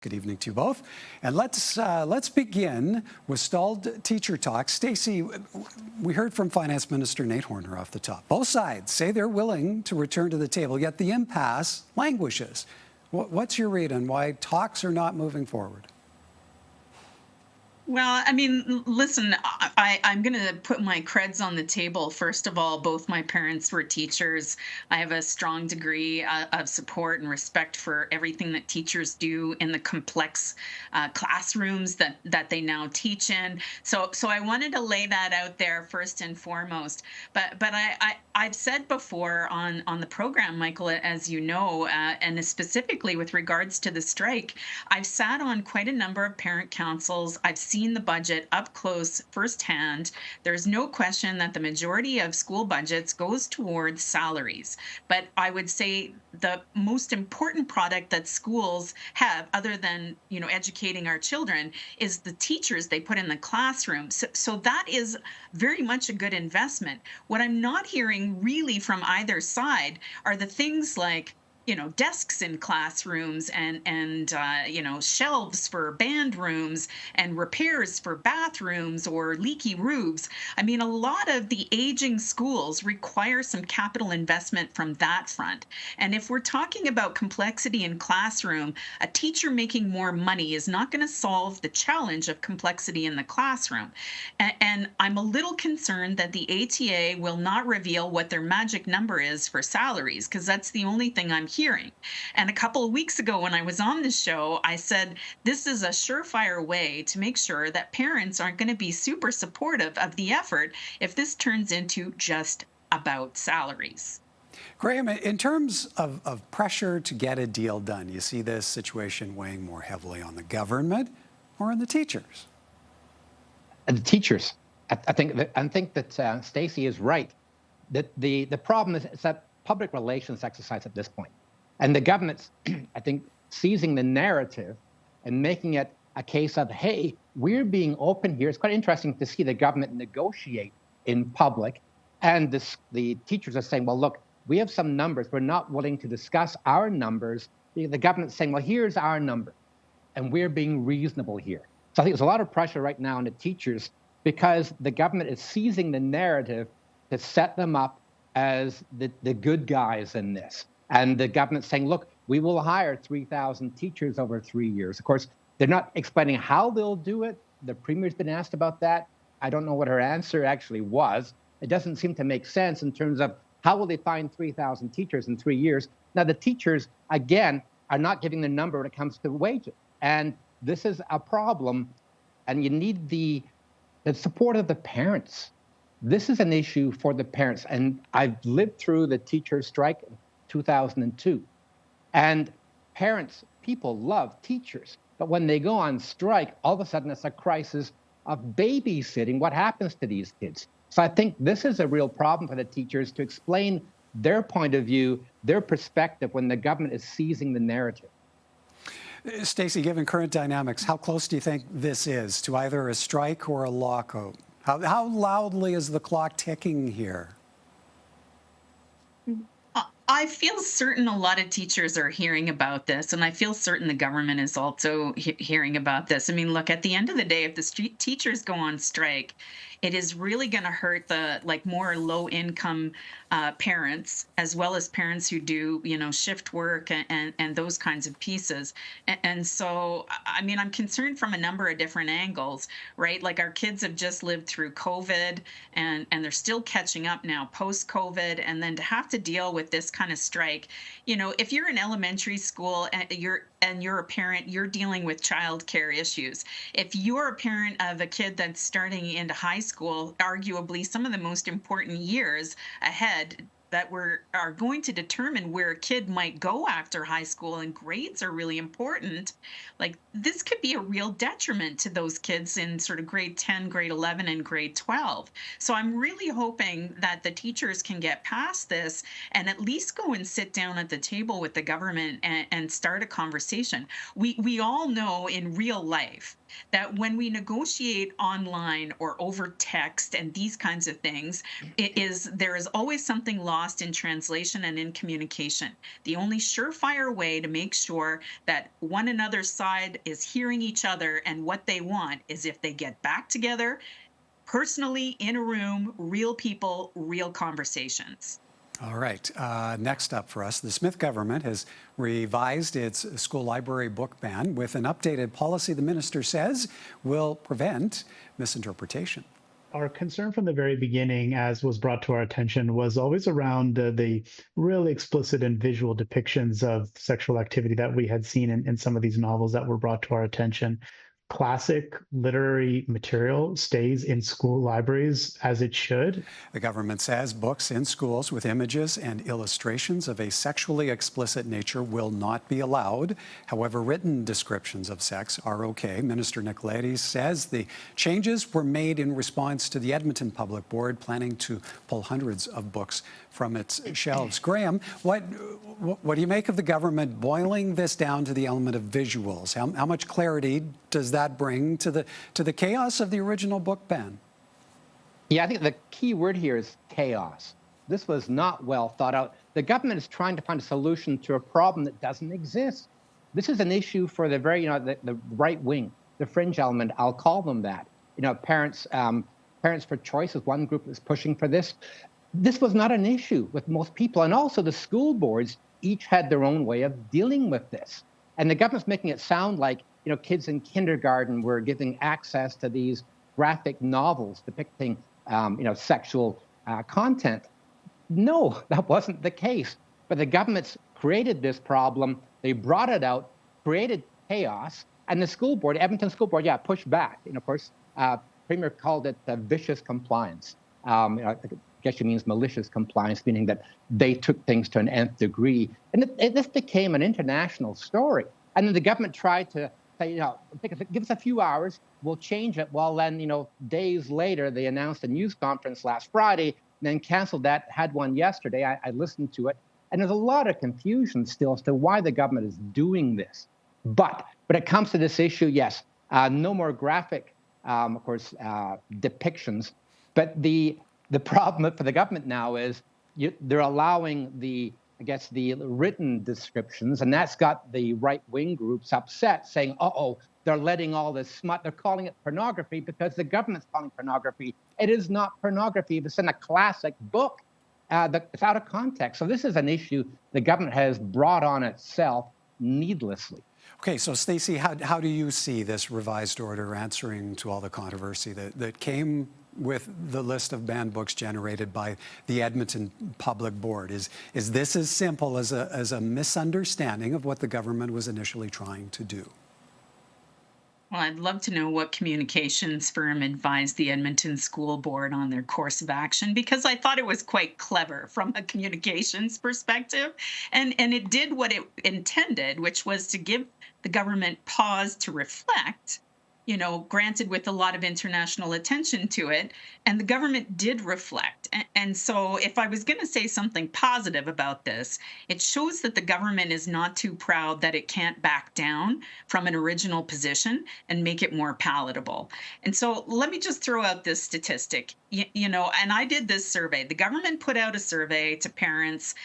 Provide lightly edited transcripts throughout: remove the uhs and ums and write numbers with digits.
Good evening to you both. And let's begin with stalled teacher talk. Stacey, we heard from Finance Minister Nate Horner off the top. Both sides say they're willing to return to the table, yet the impasse languishes. What's your read on why talks are not moving forward? Well, I mean, listen, I'm going to put my creds on the table. First of all, both my parents were teachers. I have a strong degree of support and respect for everything that teachers do in the complex classrooms that they now teach in. So I wanted to lay that out there first and foremost. But I've said before on the program, Michael, as you know, and specifically with regards to the strike, I've sat on quite a number of parent councils. I've seen the budget up close firsthand. There's no question that the majority of school budgets goes towards salaries. But I would say the most important product that schools have, other than educating our children, is the teachers they put in the classroom. So that is very much a good investment. What I'm not hearing really from either side are the things like desks in classrooms and shelves for band rooms and repairs for bathrooms or leaky roofs. I mean, a lot of the aging schools require some capital investment from that front. And if we're talking about complexity in classroom, a teacher making more money is not going to solve the challenge of complexity in the classroom. And I'm a little concerned that the ATA will not reveal what their magic number is for salaries, because that's the only thing I'm hearing. And a couple of weeks ago when I was on the show, I said this is a surefire way to make sure that parents aren't going to be super supportive of the effort if this turns into just about salaries. Graham, in terms of pressure to get a deal done, you see this situation weighing more heavily on the government or on the teachers? And the teachers. I think that Stacey is right. That the problem is it's a public relations exercise at this point. And the government's, I think, seizing the narrative and making it a case of, hey, we're being open here. It's quite interesting to see the government negotiate in public. And the teachers are saying, well, look, we have some numbers. We're not willing to discuss our numbers. The government's saying, well, here's our number. And we're being reasonable here. So I think there's a lot of pressure right now on the teachers because the government is seizing the narrative to set them up as the good guys in this. And the government's saying, look, we will hire 3,000 teachers over 3 years. Of course, they're not explaining how they'll do it. The Premier's been asked about that. I don't know what her answer actually was. It doesn't seem to make sense in terms of how will they find 3,000 teachers in 3 years. Now, the teachers, again, are not giving the number when it comes to wages. And this is a problem. And you need the support of the parents. This is an issue for the parents. And I've lived through the teacher strike 2002. And parents, people love teachers. But when they go on strike, all of a sudden it's a crisis of babysitting. What happens to these kids? So I think this is a real problem for the teachers to explain their point of view, their perspective when the government is seizing the narrative. Stacey, given current dynamics, how close do you think this is to either a strike or a lockout? How loudly is the clock ticking here? I feel certain a lot of teachers are hearing about this, and I feel certain the government is also hearing about this. I mean, look, at the end of the day, if the teachers go on strike, it is really going to hurt the more low-income parents, as well as parents who do, shift work and those kinds of pieces. And so, I mean, I'm concerned from a number of different angles, right? Like our kids have just lived through COVID, and they're still catching up now post-COVID, and then to have to deal with this kind of strike. If you're in elementary school and you're a parent, you're dealing with childcare issues. If you're a parent of a kid that's starting into high school, arguably some of the most important years ahead that are going to determine where a kid might go after high school, and grades are really important. Like, this could be a real detriment to those kids in sort of grade 10, grade 11, and grade 12. So I'm really hoping that the teachers can get past this and at least go and sit down at the table with the government and start a conversation. We all know in real life that when we negotiate online or over text and these kinds of things, there is always something lost lost in translation and in communication. The only surefire way to make sure that one another's side is hearing each other and what they want is if they get back together personally in a room, real people, real conversations. All right. Next up for us, the Smith government has revised its school library book ban with an updated policy the minister says will prevent misinterpretation. Our concern from the very beginning, as was brought to our attention, was always around the really explicit and visual depictions of sexual activity that we had seen in some of these novels that were brought to our attention. Classic literary material stays in school libraries as it should. The government says books in schools with images and illustrations of a sexually explicit nature will not be allowed. However, written descriptions of sex are okay. Minister Nicoletti says the changes were made in response to the Edmonton Public Board planning to pull hundreds of books from its shelves. Graham, what do you make of the government boiling this down to the element of visuals? How much clarity does that bring to the chaos of the original book ban? Yeah, I think the key word here is chaos. This was not well thought out. The government is trying to find a solution to a problem that doesn't exist. This is an issue for the very, the right wing, the fringe element. I'll call them that. Parents for Choice is one group that's pushing for this. This was not an issue with most people. And also the school boards each had their own way of dealing with this. And the government's making it sound like, kids in kindergarten were giving access to these graphic novels depicting, sexual content. No, that wasn't the case. But the government's created this problem. They brought it out, created chaos. And the school board, Edmonton School Board, pushed back. And of course, Premier called it vicious compliance. I guess she means malicious compliance, meaning that they took things to an nth degree. And this became an international story. And then the government tried to say, give us a few hours, we'll change it. Well, then, days later, they announced a news conference last Friday, and then canceled that, had one yesterday. I listened to it. And there's a lot of confusion still as to why the government is doing this. But when it comes to this issue, yes, no more graphic, depictions. But the problem for the government now is they're allowing the written descriptions, and that's got the right-wing groups upset, saying, they're letting all this smut. They're calling it pornography because the government's calling pornography. It is not pornography if it's in a classic book. It's out of context. So this is an issue the government has brought on itself needlessly. Okay, so Stacey, how do you see this revised order answering to all the controversy that came with the list of banned books generated by the Edmonton Public Board? Is this as simple as a misunderstanding of what the government was initially trying to do? Well, I'd love to know what communications firm advised the Edmonton School Board on their course of action, because I thought it was quite clever from a communications perspective. And it did what it intended, which was to give the government pause to reflect, granted with a lot of international attention to it. And the government did reflect. And so if I was going to say something positive about this, it shows that the government is not too proud that it can't back down from an original position and make it more palatable. And so let me just throw out this statistic, and I did this survey. The government put out a survey to parents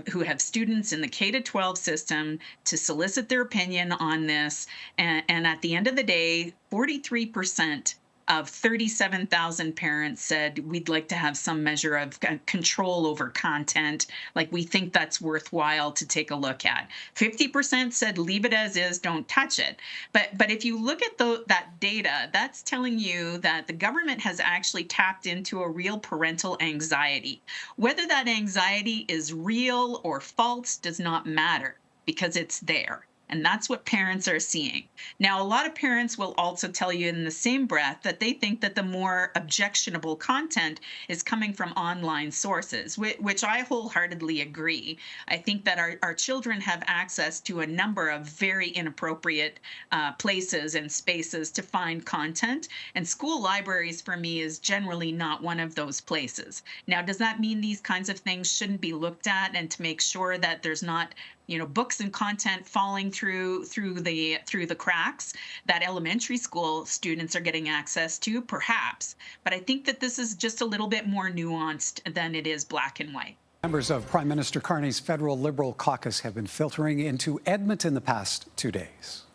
who have students in the K-12 system to solicit their opinion on this. And at the end of the day, 43% of 37,000 parents said we'd like to have some measure of control over content, like we think that's worthwhile to take a look at. 50% said leave it as is, don't touch it. But if you look at that data, that's telling you that the government has actually tapped into a real parental anxiety. Whether that anxiety is real or false does not matter, because it's there. And that's what parents are seeing. Now, a lot of parents will also tell you in the same breath that they think that the more objectionable content is coming from online sources, which I wholeheartedly agree. I think that our children have access to a number of very inappropriate places and spaces to find content. And school libraries, for me, is generally not one of those places. Now, does that mean these kinds of things shouldn't be looked at, and to make sure that there's not books and content falling through the cracks that elementary school students are getting access to? Perhaps. But I think that this is just a little bit more nuanced than it is black and white. Members of Prime Minister Carney's federal Liberal caucus have been filtering into Edmonton the past 2 days.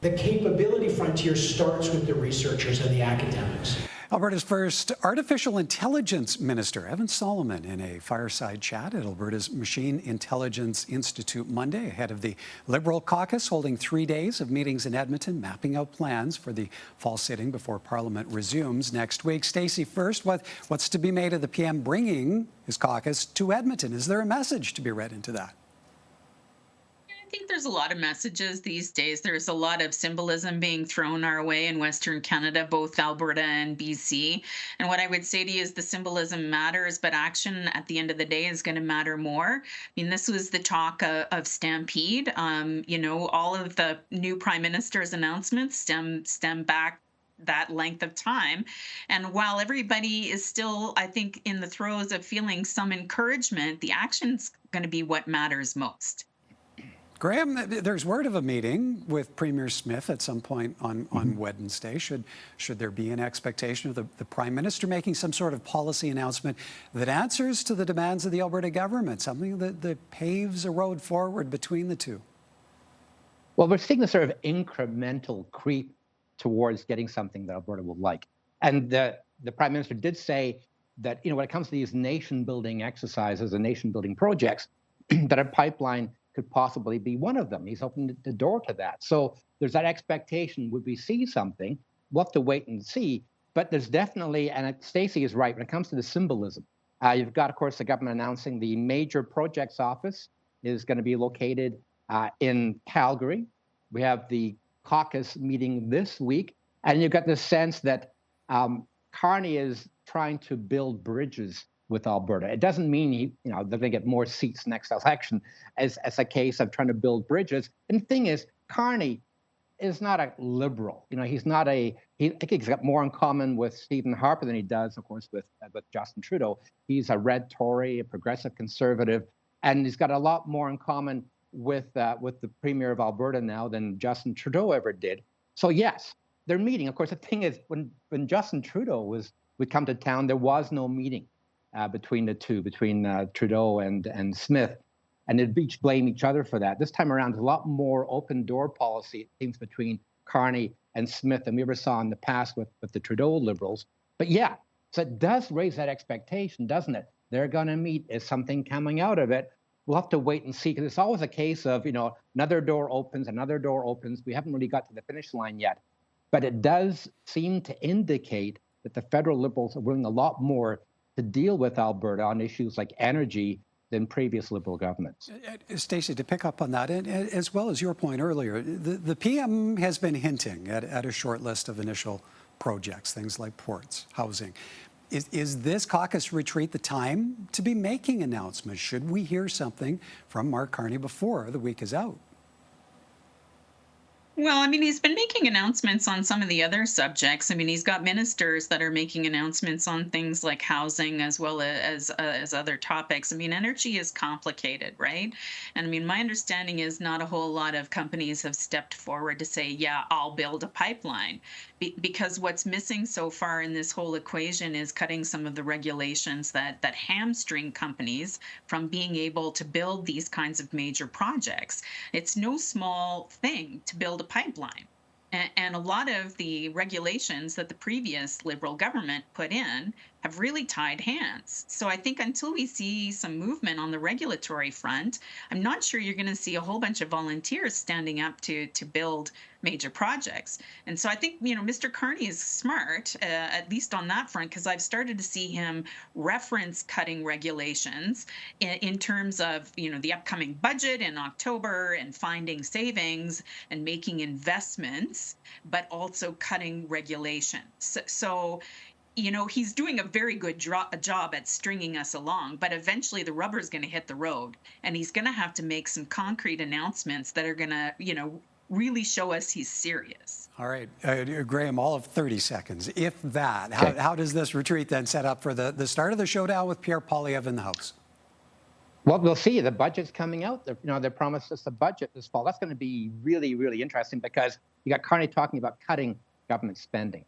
The capability frontier starts with the researchers and the academics. Alberta's first artificial intelligence minister, Evan Solomon, in a fireside chat at Alberta's Machine Intelligence Institute Monday, ahead of the Liberal caucus holding 3 days of meetings in Edmonton, mapping out plans for the fall sitting before Parliament resumes next week. Stacey, first, what's to be made of the PM bringing his caucus to Edmonton? Is there a message to be read into that? I think there's a lot of messages these days. There's a lot of symbolism being thrown our way in Western Canada, both Alberta and BC. And what I would say to you is the symbolism matters, but action at the end of the day is going to matter more. I mean, this was the talk of Stampede. All of the new Prime Minister's announcements stem back that length of time. And while everybody is still, I think, in the throes of feeling some encouragement, the action's going to be what matters most. Graham, there's word of a meeting with Premier Smith at some point on Wednesday. Should there be an expectation of the Prime Minister making some sort of policy announcement that answers to the demands of the Alberta government, something that paves a road forward between the two? Well, we're seeing the sort of incremental creep towards getting something that Alberta will like. And the Prime Minister did say that, when it comes to these nation-building exercises and nation-building projects, that a pipeline could possibly be one of them. He's opened the door to that. So there's that expectation. Would we see something? We'll have to wait and see. But there's definitely, and Stacey is right, when it comes to the symbolism, you've got, of course, the government announcing the major projects office is going to be located in Calgary. We have the caucus meeting this week. And you've got the sense that Carney is trying to build bridges with Alberta. It doesn't mean they're going to get more seats next election as a case of trying to build bridges. And the thing is, Carney is not a liberal. He's not I think he's got more in common with Stephen Harper than he does, of course, with Justin Trudeau. He's a red Tory, a progressive conservative, and he's got a lot more in common with the Premier of Alberta now than Justin Trudeau ever did. So yes, they're meeting. Of course, the thing is, when Justin Trudeau would come to town, there was no meeting between the two, between Trudeau and Smith, and they'd each blame each other for that. This time around, there's a lot more open door policy, it seems, between Carney and Smith than we ever saw in the past with the Trudeau Liberals. But yeah, so it does raise that expectation, doesn't it? They're going to meet. Is something coming out of it? We'll have to wait and see, because it's always a case of, another door opens, another door opens. We haven't really got to the finish line yet. But it does seem to indicate that the federal Liberals are willing a lot more to deal with Alberta on issues like energy than previous Liberal governments. Stacey, to pick up on that, and as well as your point earlier, the PM has been hinting at a short list of initial projects, things like ports, housing. Is this caucus retreat the time to be making announcements? Should we hear something from Mark Carney before the week is out? Well, I mean, he's been making announcements on some of the other subjects. I mean, he's got ministers that are making announcements on things like housing as well as other topics. I mean, energy is complicated, right? And I mean, my understanding is not a whole lot of companies have stepped forward to say, yeah, I'll build a pipeline. Because what's missing so far in this whole equation is cutting some of the regulations that hamstring companies from being able to build these kinds of major projects. It's no small thing to build a pipeline. And a lot of the regulations that the previous Liberal government put in have really tied hands. So I think until we see some movement on the regulatory front, I'm not sure you're going to see a whole bunch of volunteers standing up to build major projects. And so I think, Mr. Carney is smart, at least on that front, because I've started to see him reference cutting regulations in terms of, the upcoming budget in October and finding savings and making investments, but also cutting regulations. So he's doing a very good job at stringing us along, but eventually the rubber's going to hit the road, and he's going to have to make some concrete announcements that are going to, really show us he's serious. All right, Graham, all of 30 seconds, if that. Okay. How does this retreat then set up for the start of the showdown with Pierre Poilievre in the House? Well, we'll see. The budget's coming out. They promised us a budget this fall. That's going to be really, really interesting, because you got Carney talking about cutting government spending.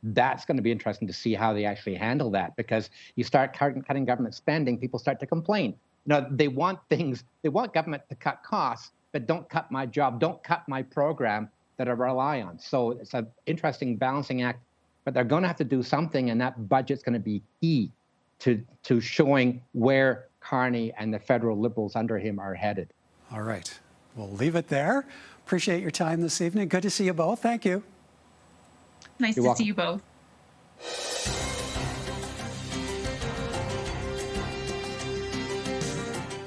that's going to be interesting to see how they actually handle that, because you start cutting government spending, people start to complain. They want government to cut costs, but don't cut my job, don't cut my program that I rely on. So it's an interesting balancing act, but they're going to have to do something, and that budget's going to be key to showing where Carney and the federal Liberals under him are headed. All right. We'll leave it there. Appreciate your time this evening. Good to see you both. Thank you. Nice to see you both.